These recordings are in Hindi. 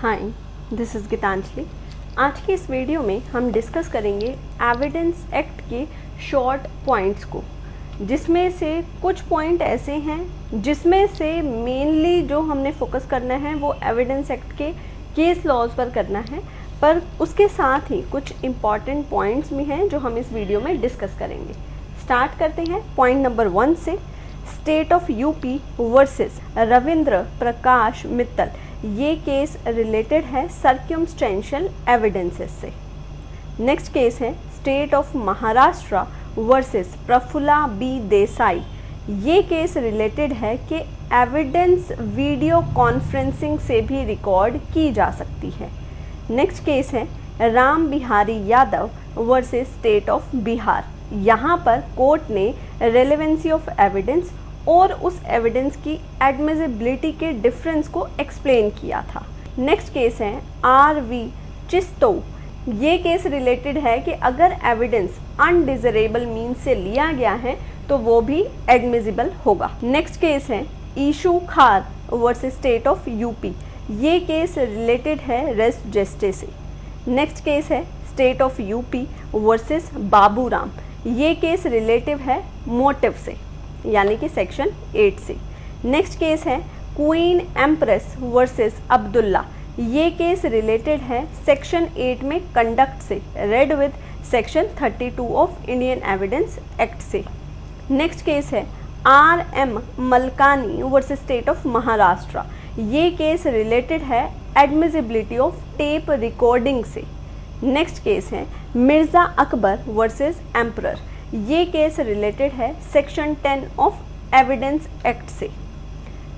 Hi, this is Geetanjali. आज की इस वीडियो में हम डिस्कस करेंगे एविडेंस एक्ट के शॉर्ट पॉइंट्स को, जिसमें से कुछ पॉइंट ऐसे हैं जिसमें से मेनली जो हमने फोकस करना है वो एविडेंस एक्ट के केस लॉज पर करना है, पर उसके साथ ही कुछ इम्पॉर्टेंट पॉइंट्स भी हैं जो हम इस वीडियो में डिस्कस करेंगे। स्टार्ट करते हैं पॉइंट नंबर 1 से। State of UP versus Ravindra Prakash Mittal, ये केस रिलेटेड है सर्क्यूमस्टेंशियल एविडेंसेस से। नेक्स्ट केस है state of Maharashtra versus Prafulla B Desai, ये केस रिलेटेड है कि एविडेंस वीडियो कॉन्फ्रेंसिंग से भी रिकॉर्ड की जा सकती है। नेक्स्ट केस है Ram Bihari Yadav versus state of Bihar, यहाँ पर कोर्ट ने रेलेवेंसी ऑफ एविडेंस और उस एविडेंस की एडमिसिबिलिटी के डिफरेंस को एक्सप्लेन किया था। नेक्स्ट केस है आर.वी. चिस्तोव, ये केस रिलेटेड है कि अगर एविडेंस अनडिजरेबल मीन से लिया गया है तो वो भी एडमिसिबल होगा। नेक्स्ट केस है ईशू खार वर्सेस स्टेट ऑफ यूपी, ये केस रिलेटेड है रेस्ट जस्टिस से। नेक्स्ट केस है state of UP versus Baburam, ये केस रिलेटिव है मोटिव से, यानी कि सेक्शन 8 से। नेक्स्ट केस है क्वीन एम्प्रेस वर्सेस अब्दुल्ला, ये केस रिलेटेड है सेक्शन 8 में कंडक्ट से, read with section 32 of Indian evidence act से। नेक्स्ट केस है R.M. Malkani versus state of Maharashtra, ये केस रिलेटेड है एडमिसिबिलिटी ऑफ टेप रिकॉर्डिंग से। नेक्स्ट केस है मिर्ज़ा अकबर वर्सेस एम्परर, ये केस रिलेटेड है सेक्शन 10 ऑफ एविडेंस एक्ट से।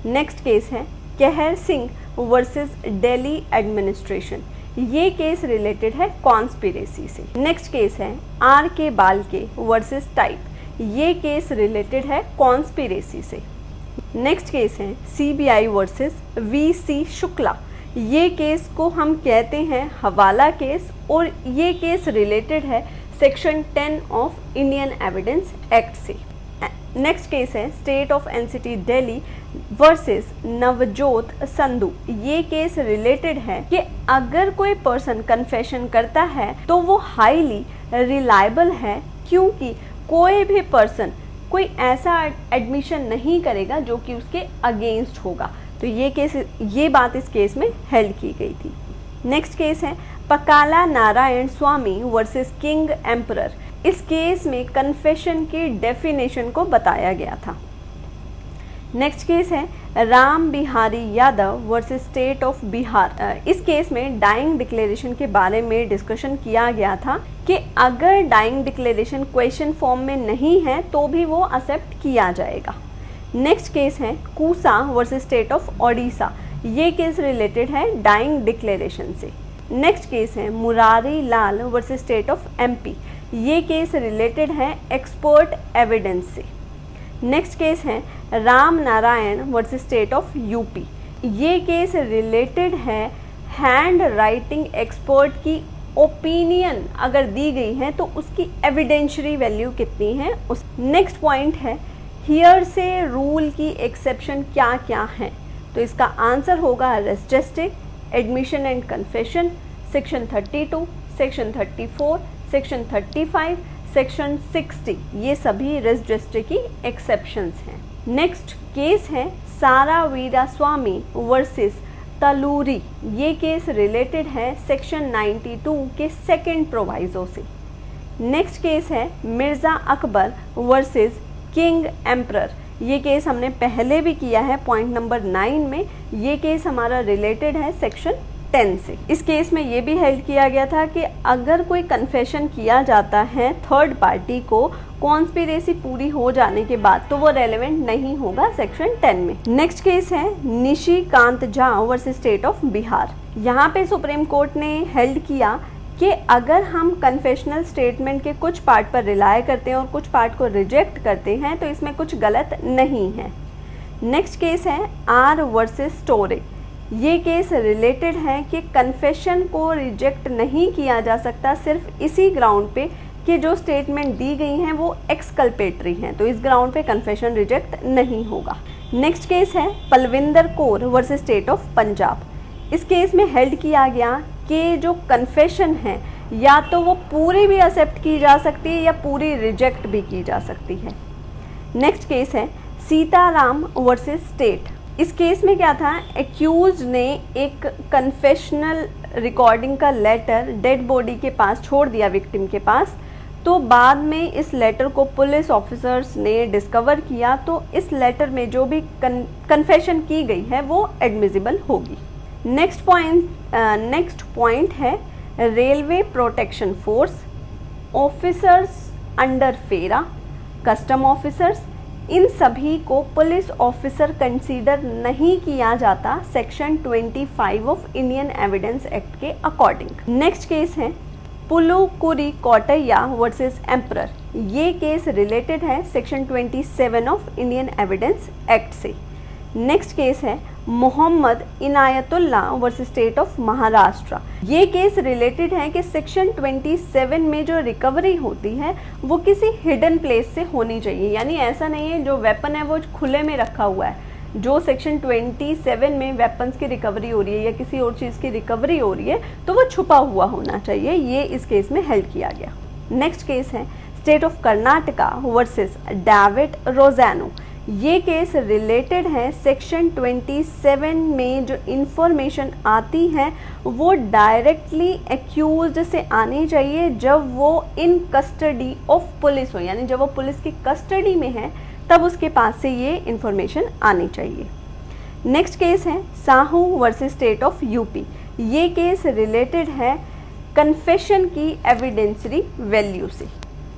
नेक्स्ट केस है कहर सिंह वर्सेस दिल्ली एडमिनिस्ट्रेशन, ये केस रिलेटेड है कॉन्स्पिरेसी से। नेक्स्ट केस है R.K. बाल्के वर्सेस टाइप, ये केस रिलेटेड है कॉन्स्पिरेसी से। नेक्स्ट केस है CBI वर्सेस V.C. शुक्ला, ये केस को हम कहते हैं हवाला केस और ये केस रिलेटेड है section 10 of Indian evidence act से। नेक्स्ट केस है state of NCT Delhi versus Navjot Sandhu, ये केस रिलेटेड है कि अगर कोई पर्सन कन्फेशन करता है तो वो हाईली रिलायबल है, क्योंकि कोई भी पर्सन कोई ऐसा एडमिशन नहीं करेगा जो कि उसके अगेंस्ट होगा। तो ये बात इस केस में हेल्ड की गई थी। नेक्स्ट केस है पकाला नारायण स्वामी वर्सेस किंग एम्परर, इस केस में कन्फेशन की डेफिनेशन को बताया गया था। नेक्स्ट केस है Ram Bihari Yadav versus state of Bihar, इस केस में डाइंग डिक्लेरेशन के बारे में डिस्कशन किया गया था कि अगर डाइंग डिक्लेरेशन क्वेश्चन फॉर्म में नहीं है तो भी वो एक्सेप्ट किया जाएगा। नेक्स्ट केस है कूसा वर्सेस स्टेट ऑफ ओडिशा, ये केस रिलेटेड है डाइंग डिक्लेरेशन से। नेक्स्ट केस है Murari Lal versus state of MP, ये केस रिलेटेड है एक्सपर्ट एविडेंस से। नेक्स्ट केस है Ram Narayan versus state of UP, ये केस रिलेटेड है हैंड राइटिंग एक्सपर्ट की ओपिनियन अगर दी गई है तो उसकी एविडेंशियरी वैल्यू कितनी है उस। नेक्स्ट पॉइंट है हियर से रूल की एक्सेप्शन क्या क्या है, तो इसका आंसर होगा rest justice, admission and confession, section 32, section 34, section 35, section 60, ये सभी रेस्ट जस्टिस की एक्सेप्शंस हैं। नेक्स्ट केस है सारा वीरास्वामी वर्सेस तलूरी, ये केस रिलेटेड है सेक्शन 92 के सेकेंड प्रोवाइजो से। नेक्स्ट केस है Mirza Akbar versus king emperor, ये केस हमने पहले भी किया है पॉइंट नंबर 9 में, ये केस हमारा रिलेटेड है सेक्शन 10 से। इस केस में ये भी हेल्ड किया गया था कि अगर कोई कन्फेशन किया जाता है थर्ड पार्टी को कॉन्स्पिरेसी पूरी हो जाने के बाद तो वो रेलेवेंट नहीं होगा सेक्शन 10 में। नेक्स्ट केस है Nishikant Jha versus state of Bihar, यहाँ पे सुप्रीम कोर्ट ने हेल्ड किया कि अगर हम कन्फेशनल स्टेटमेंट के कुछ पार्ट पर रिलाय करते हैं और कुछ पार्ट को रिजेक्ट करते हैं तो इसमें कुछ गलत नहीं है। नेक्स्ट केस है R वर्सेस स्टोरे, ये केस रिलेटेड है कि कन्फेशन को रिजेक्ट नहीं किया जा सकता सिर्फ इसी ग्राउंड पे कि जो स्टेटमेंट दी गई हैं वो एक्सकल्पेटरी हैं, तो इस ग्राउंड पे कन्फेशन रिजेक्ट नहीं होगा। नेक्स्ट केस है Palvinder Kaur versus state of Punjab, इस केस में हेल्ड किया गया कि जो कन्फेशन है या तो वो पूरी भी एक्सेप्ट की जा सकती है या पूरी रिजेक्ट भी की जा सकती है। नेक्स्ट केस है सीताराम वर्सेस स्टेट। इस केस में क्या था, एक्यूज ने एक कन्फेशनल रिकॉर्डिंग का लेटर डेड बॉडी के पास छोड़ दिया, विक्टिम के पास। तो बाद में इस लेटर को पुलिस ऑफिसर्स ने डिस्कवर किया, तो इस लेटर में जो भी कन्फेशन की गई है वो एडमिसिबल होगी। नेक्स्ट पॉइंट है railway protection force, officers under FERA, custom officers, इन सभी को पुलिस ऑफिसर कंसीडर नहीं किया जाता section 25 of Indian evidence act के अकॉर्डिंग। नेक्स्ट केस है पुलुकुरी कोटैया वर्सेस एम्परर। ये केस रिलेटेड है section 27 of Indian evidence act से। नेक्स्ट केस है Mohammed Inayatullah versus state of Maharashtra. ये केस रिलेटेड है कि सेक्शन 27 में जो रिकवरी होती है वो किसी हिडन प्लेस से होनी चाहिए, यानी ऐसा नहीं है जो वेपन है वो खुले में रखा हुआ है। जो सेक्शन 27 में वेपन्स की रिकवरी हो रही है या किसी और चीज़ की रिकवरी हो रही है तो वो छुपा हुआ होना चाहिए। ये इस केस में हेल्ड किया गया। नेक्स्ट केस है state of Karnataka versus David Rozario. ये केस रिलेटेड है सेक्शन 27 में जो इंफॉर्मेशन आती है वो डायरेक्टली एक्यूज्ड से आनी चाहिए जब वो इन कस्टडी ऑफ पुलिस हो, यानी जब वो पुलिस की कस्टडी में है तब उसके पास से ये इंफॉर्मेशन आनी चाहिए। नेक्स्ट केस है Sahu versus state of UP. ये केस रिलेटेड है कन्फेशन की एविडेंसरी वैल्यू से।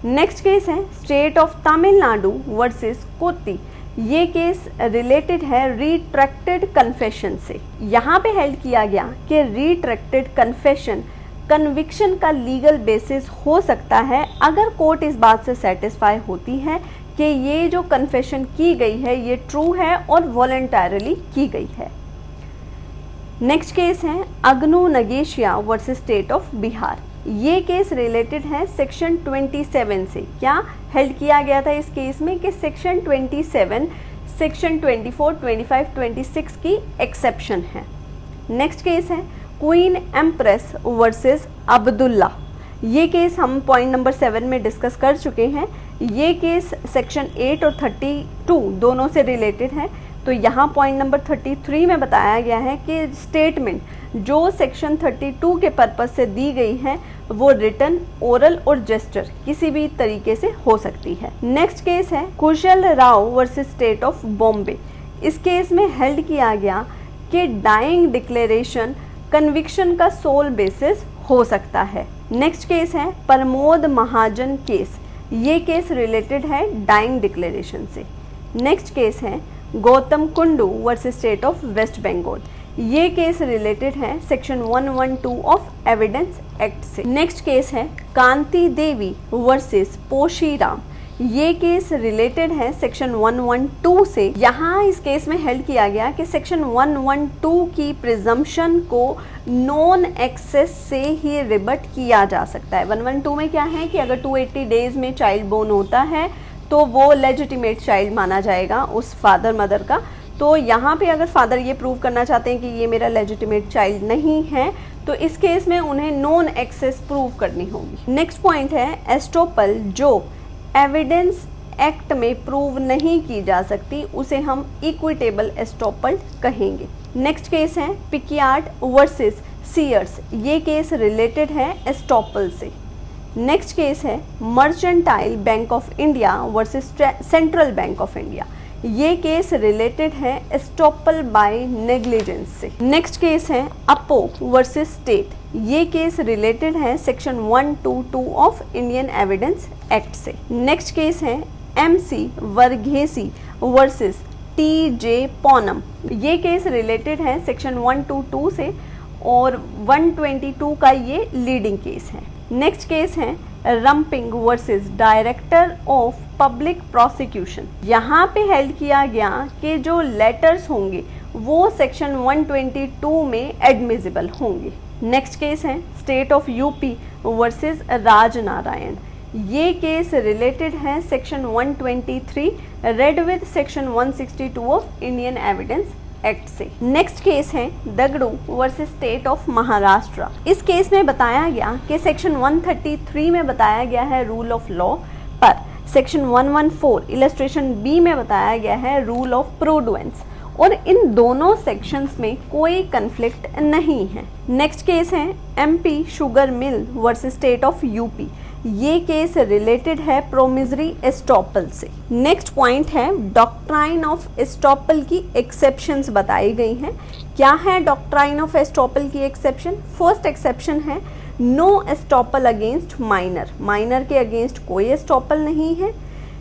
नेक्स्ट केस है स्टेट ऑफ तमिलनाडु वर्सेस कोत्ती। ये केस रिलेटेड है रिट्रैक्टेड कन्फेशन से। यहाँ पे हेल्ड किया गया कि रिट्रैक्टेड कन्फेशन कन्विक्शन का लीगल बेसिस हो सकता है अगर कोर्ट इस बात से सेटिस्फाई होती है कि ये जो कन्फेशन की गई है ये ट्रू है और वॉलंटरली की गई है। नेक्स्ट केस है Agnu Nagesia versus state of Bihar. ये केस रिलेटेड है सेक्शन 27 से। क्या हेल्ड किया गया था इस केस में कि सेक्शन 27 सेक्शन 24, 25, 26 की एक्सेप्शन है। नेक्स्ट केस है क्वीन एम्प्रेस वर्सेस अब्दुल्ला। ये केस हम पॉइंट नंबर 7 में डिस्कस कर चुके हैं। ये केस सेक्शन 8 और 32 दोनों से रिलेटेड है। तो यहाँ पॉइंट नंबर 33 में बताया गया है कि स्टेटमेंट जो सेक्शन 32 के पर्पस से दी गई है वो रिटन, ओरल और जेस्चर किसी भी तरीके से हो सकती है। नेक्स्ट केस है Kushal Rao versus state of Bombay. इस केस में हेल्ड किया गया कि डाइंग डिक्लेरेशन कन्विक्शन का सोल बेसिस हो सकता है। नेक्स्ट केस है प्रमोद महाजन केस। ये केस रिलेटेड है डाइंग डिक्लेरेशन से। नेक्स्ट केस है Gautam Kundu versus state of West Bengal. ये केस रिलेटेड है सेक्शन 112 ऑफ एविडेंस एक्ट से। नेक्स्ट केस है कांति देवी वर्सेस पोशीराम। ये केस रिलेटेड है सेक्शन 112 से। यहाँ इस केस में हेल्ड किया गया कि सेक्शन 112 की प्रिजम्पशन को नॉन एक्सेस से ही रिबट किया जा सकता है। 112 में क्या है कि अगर 280 डेज में चाइल्ड बोर्न होता है तो वो लेजिटिमेट चाइल्ड माना जाएगा उस फादर मदर का। तो यहाँ पे अगर फादर ये प्रूव करना चाहते हैं कि ये मेरा लेजिटिमेट चाइल्ड नहीं है तो इस केस में उन्हें नॉन एक्सेस प्रूव करनी होगी। नेक्स्ट पॉइंट है एस्टोपल, जो एविडेंस एक्ट में प्रूव नहीं की जा सकती उसे हम इक्विटेबल एस्टोपल कहेंगे। नेक्स्ट केस है पिकियार्ड वर्सेस सीयर्स। ये केस रिलेटेड है एस्टोपल से। नेक्स्ट केस है mercantile bank of India versus central bank of India. ये केस रिलेटेड है एस्टोपल बाय नेग्लिजेंस से। नेक्स्ट केस है अपो वर्सेस स्टेट। ये केस रिलेटेड है section 122 of Indian evidence act से। नेक्स्ट केस है MC वर्घेसी वर्सेस TJ पोनम। ये केस रिलेटेड है सेक्शन 122 से और 122 का ये लीडिंग केस है। नेक्स्ट केस है Rumping versus director of public prosecution. यहाँ पे हेल्ड किया गया कि जो लेटर्स होंगे वो सेक्शन 122 में एडमिसिबल होंगे। नेक्स्ट केस है state of UP versus Rajnarayan. ये केस रिलेटेड है section 123 read with section 162 of Indian evidence act से। नेक्स्ट केस है Dagdu versus state of Maharashtra. इस केस में बताया गया कि सेक्शन 133 में बताया गया है रूल ऑफ लॉ, पर सेक्शन 114 इलस्ट्रेशन बी में बताया गया है रूल ऑफ प्रूडेंस, और इन दोनों सेक्शंस में कोई कन्फ्लिक्ट नहीं है। नेक्स्ट केस है MP sugar mill versus state of UP. ये केस रिलेटेड है प्रोमिसरी एस्टॉपल से। नेक्स्ट पॉइंट है डॉक्ट्राइन ऑफ एस्टॉपल की एक्सेप्शंस बताई गई हैं। क्या है डॉक्ट्राइन ऑफ एस्टॉपल की एक्सेप्शन? फर्स्ट एक्सेप्शन है no estoppel against minor, minor के अगेंस्ट कोई एस्टॉपल नहीं है।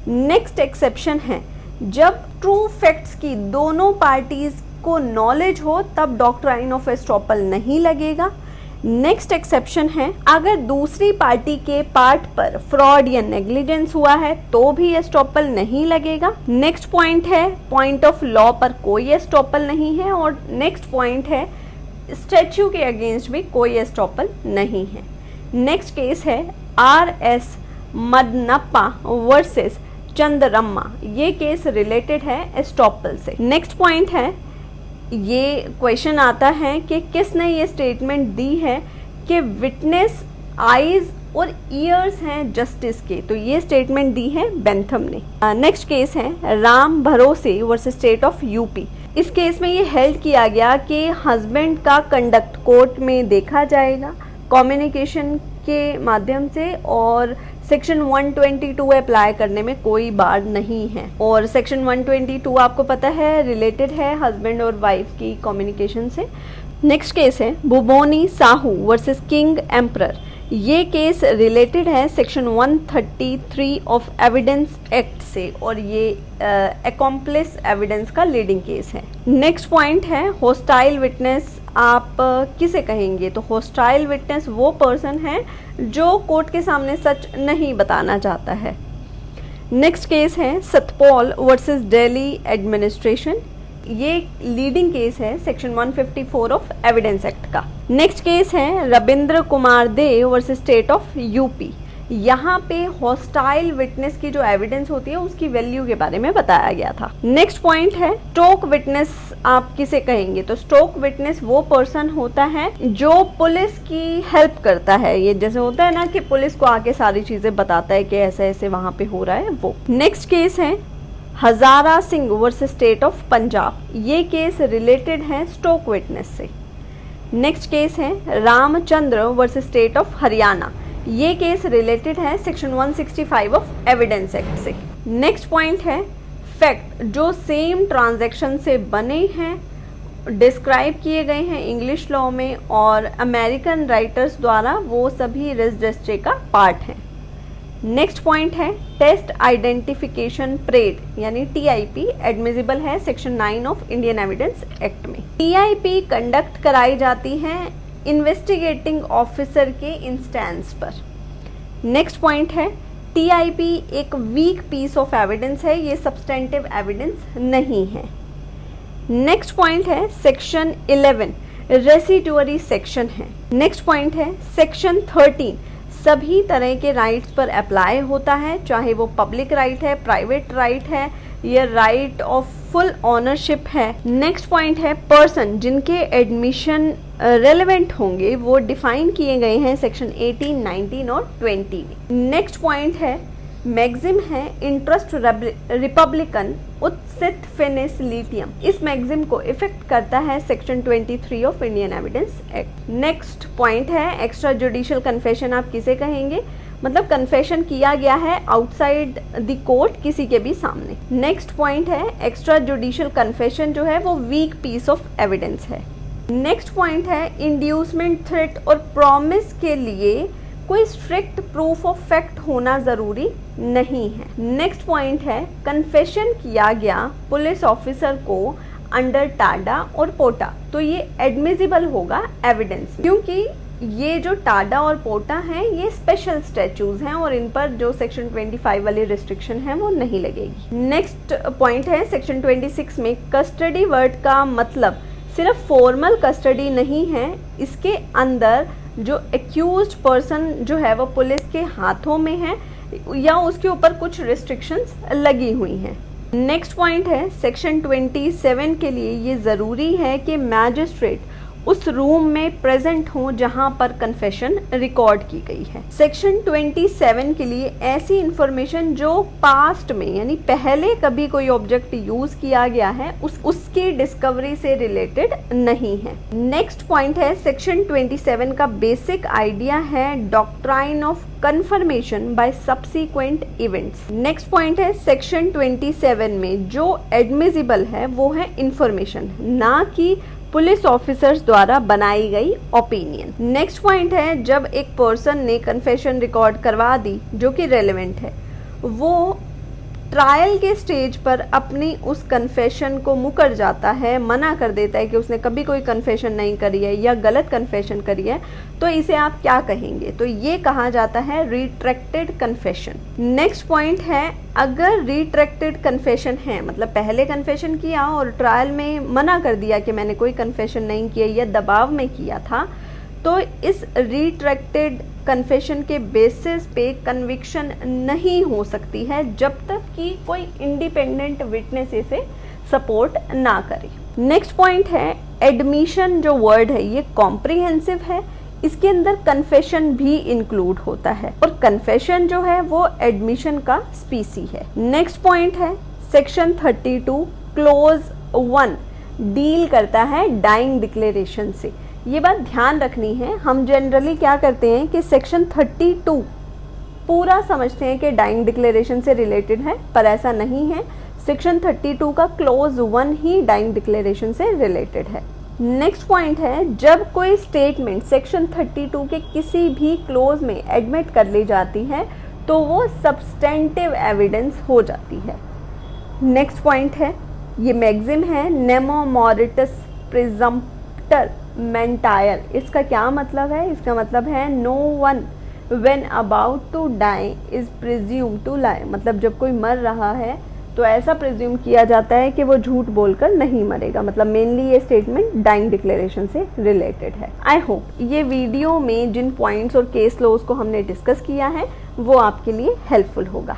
नेक्स्ट एक्सेप्शन है जब ट्रू फैक्ट्स की दोनों पार्टीज को नॉलेज हो तब डॉक्ट्राइन ऑफ एस्टॉपल नहीं लगेगा। नेक्स्ट एक्सेप्शन है अगर दूसरी पार्टी के पार्ट पर फ्रॉड या नेग्लिजेंस हुआ है तो भी एस्टॉपल नहीं लगेगा। नेक्स्ट पॉइंट है पॉइंट ऑफ लॉ पर कोई एस्टॉपल नहीं है, और नेक्स्ट पॉइंट है स्टैच्यू के अगेंस्ट भी कोई एस्टॉपल नहीं है। नेक्स्ट केस है RS मदनप्पा वर्सेस चंद्रम्मा। ये केस रिलेटेड है एस्टॉपल से। नेक्स्ट पॉइंट है, ये क्वेश्चन आता है कि किसने ये स्टेटमेंट दी है कि विटनेस आईज और ईयर्स हैं जस्टिस के, तो ये स्टेटमेंट दी है बेंथम ने। नेक्स्ट केस है राम भरोसे वर्सेस स्टेट ऑफ यूपी। इस केस में ये हेल्ड किया गया कि हस्बैंड का कंडक्ट कोर्ट में देखा जाएगा कम्युनिकेशन के माध्यम से, और सेक्शन 122 अप्लाई करने में कोई बार नहीं है। और सेक्शन 122 आपको पता है रिलेटेड है हस्बैंड और वाइफ की कम्युनिकेशन से। नेक्स्ट केस है बुबोनी साहू वर्सेस किंग एम्परर। ये केस रिलेटेड है सेक्शन 133 ऑफ एविडेंस एक्ट से, और ये अकॉम्प्लिस एविडेंस का लीडिंग केस है। नेक्स्ट पॉइंट है होस्टाइल विटनेस। आप किसे कहेंगे? तो होस्टाइल विटनेस वो पर्सन है जो कोर्ट के सामने सच नहीं बताना चाहता है। नेक्स्ट केस है सतपाल वर्सेस दिल्ली एडमिनिस्ट्रेशन। ये लीडिंग केस है सेक्शन 154 ऑफ एविडेंस एक्ट का। नेक्स्ट केस है रविंद्र कुमार दे वर्सेस स्टेट ऑफ यूपी। यहाँ पे हॉस्टाइल विटनेस की जो एविडेंस होती है उसकी वैल्यू के बारे में बताया गया था। नेक्स्ट पॉइंट है स्टोक विटनेस। आप किसे कहेंगे? तो स्टोक विटनेस वो पर्सन होता है जो पुलिस की हेल्प करता है। ये जैसे होता है ना कि पुलिस को आके सारी चीजें बताता है कि ऐसे ऐसे वहां पे हो रहा है, वो। नेक्स्ट केस है Hazara Singh versus state of Punjab. ये केस रिलेटेड है स्टोक विटनेस से। नेक्स्ट केस है Ramchandra versus state of Haryana. ये केस रिलेटेड है सेक्शन 165 ऑफ एविडेंस एक्ट से। नेक्स्ट पॉइंट है फैक्ट जो सेम ट्रांजैक्शन से बने हैं, डिस्क्राइब किए गए हैं इंग्लिश लॉ में और अमेरिकन राइटर्स द्वारा, वो सभी रेस जस्टिस का पार्ट हैं। नेक्स्ट पॉइंट है टेस्ट आइडेंटिफिकेशन परेड यानी TIP एडमिसिबल है section 9 of Indian evidence act में। TIP कंडक्ट कराई जाती है इन्वेस्टिगेटिंग ऑफिसर के इंस्टेंस पर। नेक्स्ट पॉइंट है TIP एक वीक पीस ऑफ एविडेंस है, ये सब्सटेंटिव एविडेंस नहीं है। नेक्स्ट पॉइंट है सेक्शन 11 रेसिडुअरी सेक्शन है। नेक्स्ट पॉइंट है सेक्शन 13 सभी तरह के राइट्स पर अप्लाई होता है, चाहे वो पब्लिक राइट है, प्राइवेट राइट है, या राइट ऑफ फुल ऑनरशिप है। नेक्स्ट पॉइंट है पर्सन जिनके एडमिशन रेलेवेंट होंगे वो डिफाइन किए गए हैं सेक्शन 18, 19 और 20 में। नेक्स्ट पॉइंट है मैक्सिम है इंटरेस्ट रिपब्लिकन उत्सित फिनिस लिथियम। इस मैक्सिम को इफेक्ट करता है section 23 of Indian evidence act. Next point है एक्स्ट्रा जुडिशियल कन्फेशन। आप किसे कहेंगे? मतलब कन्फेशन किया गया है आउटसाइड द कोर्ट किसी के भी सामने। नेक्स्ट पॉइंट है एक्स्ट्रा जुडिशियल कन्फेशन जो है वो वीक पीस ऑफ एविडेंस है। नेक्स्ट पॉइंट है इंड्यूसमेंट, थ्रेट और प्रॉमिस के लिए कोई स्ट्रिक्ट प्रूफ ऑफ फैक्ट होना जरूरी नहीं है। नेक्स्ट पॉइंट है कन्फेशन किया गया पुलिस ऑफिसर को अंडर टाडा और पोटा, तो ये एडमिसिबल होगा एविडेंस, क्योंकि ये जो टाडा और पोटा हैं ये स्पेशल स्टैच्यूज हैं और इन पर जो सेक्शन 25 वाली रिस्ट्रिक्शन है वो नहीं लगेगी। नेक्स्ट पॉइंट है सेक्शन 26 में कस्टडी वर्ड का मतलब सिर्फ फॉर्मल कस्टडी नहीं है, इसके अंदर जो एक्यूज्ड पर्सन जो है वो पुलिस के हाथों में है या उसके ऊपर कुछ रिस्ट्रिक्शंस लगी हुई हैं। नेक्स्ट पॉइंट है सेक्शन 27 के लिए ये ज़रूरी है कि मैजिस्ट्रेट उस रूम में प्रेजेंट हो जहां पर कन्फेशन रिकॉर्ड की गई है। सेक्शन 27 के लिए ऐसी इंफॉर्मेशन जो पास्ट में यानी पहले कभी कोई ऑब्जेक्ट यूज किया गया है उसकी डिस्कवरी से रिलेटेड नहीं है। नेक्स्ट पॉइंट है सेक्शन 27 का बेसिक आइडिया है doctrine of confirmation bye subsequent events. Next point है सेक्शन 27 में जो एडमिसिबल है वो है इंफॉर्मेशन, ना कि पुलिस ऑफिसर्स द्वारा बनाई गई ओपिनियन। नेक्स्ट पॉइंट है जब एक पर्सन ने कन्फेशन रिकॉर्ड करवा दी जो कि रेलेवेंट है, वो ट्रायल के स्टेज पर अपनी उस कन्फेशन को मुकर जाता है, मना कर देता है कि उसने कभी कोई कन्फेशन नहीं करी है या गलत कन्फेशन करी है, तो इसे आप क्या कहेंगे? तो ये कहा जाता है रिट्रैक्टेड कन्फेशन। नेक्स्ट पॉइंट है अगर रिट्रैक्टेड कन्फेशन है, मतलब पहले कन्फेशन किया और ट्रायल में मना कर दिया कि मैंने कोई कन्फेशन नहीं किया या दबाव में किया था, तो इस रिट्रैक्टेड कन्फेशन के बेसिस पे कन्विक्शन नहीं हो सकती है जब तक कि कोई इंडिपेंडेंट विटनेस इसे सपोर्ट ना करे। नेक्स्ट पॉइंट है एडमिशन जो वर्ड है ये कॉम्प्रिहेंसिव है, इसके अंदर कन्फेशन भी इंक्लूड होता है और कन्फेशन जो है वो एडमिशन का स्पीसी है। नेक्स्ट पॉइंट है सेक्शन 32 क्लोज 1 डील करता है डाइंग डिक्लेरेशन से। ये बात ध्यान रखनी है, हम जनरली क्या करते हैं कि सेक्शन 32 पूरा समझते हैं कि डाइंग डिक्लेरेशन से रिलेटेड है, पर ऐसा नहीं है। सेक्शन 32 का क्लोज 1 ही डाइंग डिक्लेरेशन से रिलेटेड है। नेक्स्ट पॉइंट है जब कोई स्टेटमेंट सेक्शन 32 के किसी भी क्लोज में एडमिट कर ली जाती है तो वो सब्सटेंटिव एविडेंस हो जाती है। नेक्स्ट पॉइंट है ये मैक्सिम है नेमो मॉरिटस प्रिजम्प्टर मेंटायर। इसका क्या मतलब है? इसका मतलब है no one when about to die is presume to lie, मतलब जब कोई मर रहा है तो ऐसा प्रिज्यूम किया जाता है कि वो झूठ बोलकर नहीं मरेगा। मतलब मेनली ये स्टेटमेंट डाइंग डिक्लेरेशन से रिलेटेड है। आई होप ये वीडियो में जिन पॉइंट्स और केस लॉज को हमने डिस्कस किया है वो आपके लिए हेल्पफुल होगा।